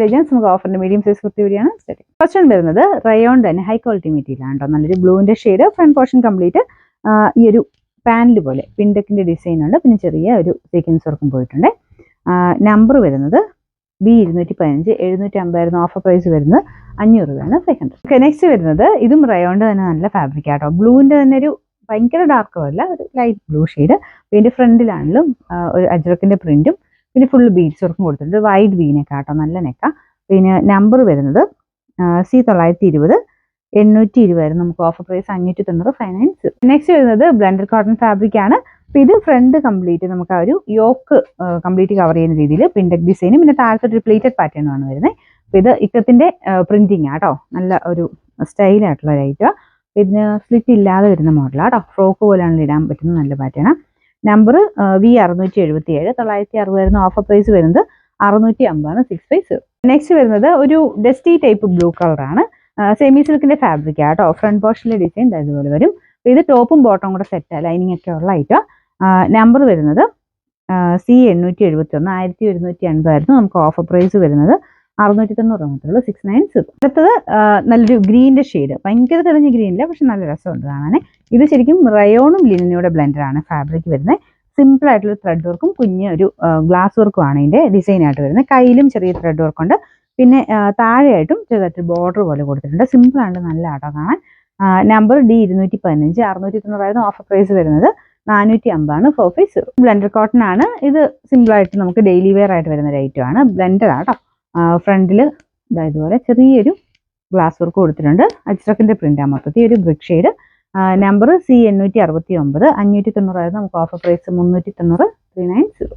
Legends നമുക്ക് ഓഫറിന്റെ medium size kurti കൂടിയാണ്. First one വരുന്നത് റയോൺ തന്നെ ഹൈ ക്വാളിറ്റി മെറ്റീരിയൽ ആണ് കേട്ടോ. നല്ലൊരു ബ്ലൂവിന്റെ ഷെയ്ഡ്, ഫ്രണ്ട് പോർഷൻ കംപ്ലീറ്റ് ഈ ഒരു പാനൽ പോലെ പിൻഡക്കിന്റെ ഡിസൈൻ ഉണ്ട്. പിന്നെ ചെറിയ ഒരു സീക്വൻസ് വർക്കും പോയിട്ടുണ്ട്. നമ്പർ വരുന്നത് B215, 750 ഓഫർ പ്രൈസ് വരുന്നത് 500 രൂപയാണ്, 500. നെക്സ്റ്റ് വരുന്നത് ഇതും റയോണിന്റെ തന്നെ നല്ല ഫാബ്രിക് ആട്ടോ. ബ്ലൂവിന്റെ തന്നെ ഒരു ഭയങ്കര ഡാർക്ക് അല്ല, ഒരു ലൈറ്റ് ബ്ലൂ ഷെയ്ഡ്. പിന്നെ ഫ്രണ്ടിലാണെങ്കിലും ഒരു അജ്രക്കിന്റെ പ്രിന്റും പിന്നെ ഫുള്ള് ബീഡ്സ് വർക്കും കൊടുത്തിട്ടുണ്ട്. വൈഡ് വി നെക്ക കേട്ടോ, നല്ല നെക്ക. പിന്നെ നമ്പർ വരുന്നത് C920, 820 നമുക്ക് ഓഫർ പ്രൈസ് 590, 590. നെക്സ്റ്റ് വരുന്നത് ബ്ലെൻഡഡ് കോട്ടൺ ഫാബ്രിക് ആണ്. അപ്പൊ ഇത് ഫ്രണ്ട് കംപ്ലീറ്റ് നമുക്ക് ആ ഒരു യോക്ക് കംപ്ലീറ്റ് കവർ ചെയ്യുന്ന രീതിയിൽ പിൻഡക് ഡിസൈനും പിന്നെ താഴത്തെ റിപ്ലീറ്റഡ് പാറ്റേണും ആണ് വരുന്നത്. അപ്പൊ ഇത് ഇക്കത്തിന്റെ പ്രിന്റിങ് ആട്ടോ, നല്ല ഒരു സ്റ്റൈലായിട്ടുള്ള ഒരു ഐറ്റം. ഇതിന് സ്ലിറ്റ് ഇല്ലാതെ വരുന്ന മോഡലാട്ടോ, ഫ്രോക്ക് പോലെയാണ് ഇടാൻ പറ്റുന്ന നല്ല pattern. Number V677, 960 offer price വരുന്നത് 650, 650. നെക്സ്റ്റ് വരുന്നത് ഒരു ഡസ്റ്റി ടൈപ്പ് ബ്ലൂ കളറാണ്. സെമി സിൽക്കിന്റെ ഫാബ്രിക് ആട്ടോ. ഫ്രണ്ട് പോർഷനിലെ ഡിസൈൻ ഇതുപോലെ വരും. ഇത് ടോപ്പും ബോട്ടവും കൂടെ സെറ്റ്, ലൈനിങ് ഒക്കെ ഉള്ള ഐറ്റം. നമ്പർ വരുന്നത് C871, 1150 നമുക്ക് ഓഫർ പ്രൈസ് വരുന്നത് 690 മാത്രമേ, 690. അടുത്തത് നല്ലൊരു ഗ്രീനിന്റെ ഷെയ്ഡ്, ഭയങ്കര തെളിഞ്ഞ ഗ്രീനില്ല, പക്ഷെ നല്ല രസമുണ്ട് കാണാൻ. ഇത് ശരിക്കും റയോണും ലിനനോടെ ബ്ലെൻഡഡ് ആണ് ഫാബ്രിക് വരുന്നത്. സിമ്പിൾ ആയിട്ടുള്ള ത്രെഡ് വർക്കും കുഞ്ഞ ഒരു ഗ്ലാസ് വർക്കും ആണ് ഇതിന്റെ ഡിസൈൻ ആയിട്ട് വരുന്നത്. കയ്യിലും ചെറിയ ത്രെഡ് വർക്കുണ്ട്. പിന്നെ താഴെയായിട്ടും ചെറുതായിട്ട് ബോർഡർ പോലെ കൊടുത്തിട്ടുണ്ട്. സിമ്പിൾ ആണ്, നല്ല ആട്ടോ കാണാൻ. നമ്പർ D215, 690 ഓഫർ പ്രൈസ് വരുന്നത് 450, 450. ബ്ലെൻഡഡ് കോട്ടൺ ആണ് ഇത്. സിമ്പിൾ ആയിട്ട് നമുക്ക് ഡെയിലി വെയർ ആയിട്ട് വരുന്ന ഒരു ഐറ്റം ആണ്. ബ്ലെൻഡഡ് ആട്ടോ. ഫ്രണ്ടിൽ ഇതുപോലെ ചെറിയൊരു ഗ്ലാസ് വർക്ക് കൊടുത്തിട്ടുണ്ട്. അജ്രക്കിന്റെ പ്രിന്റ് ആണ് മൊത്തത്തിൽ, ഒരു ബ്രിക്ക് ഷെയ്ഡ്. നമ്പർ C869, 590 നമുക്ക് ഓഫർ പ്രൈസ് 390, 390.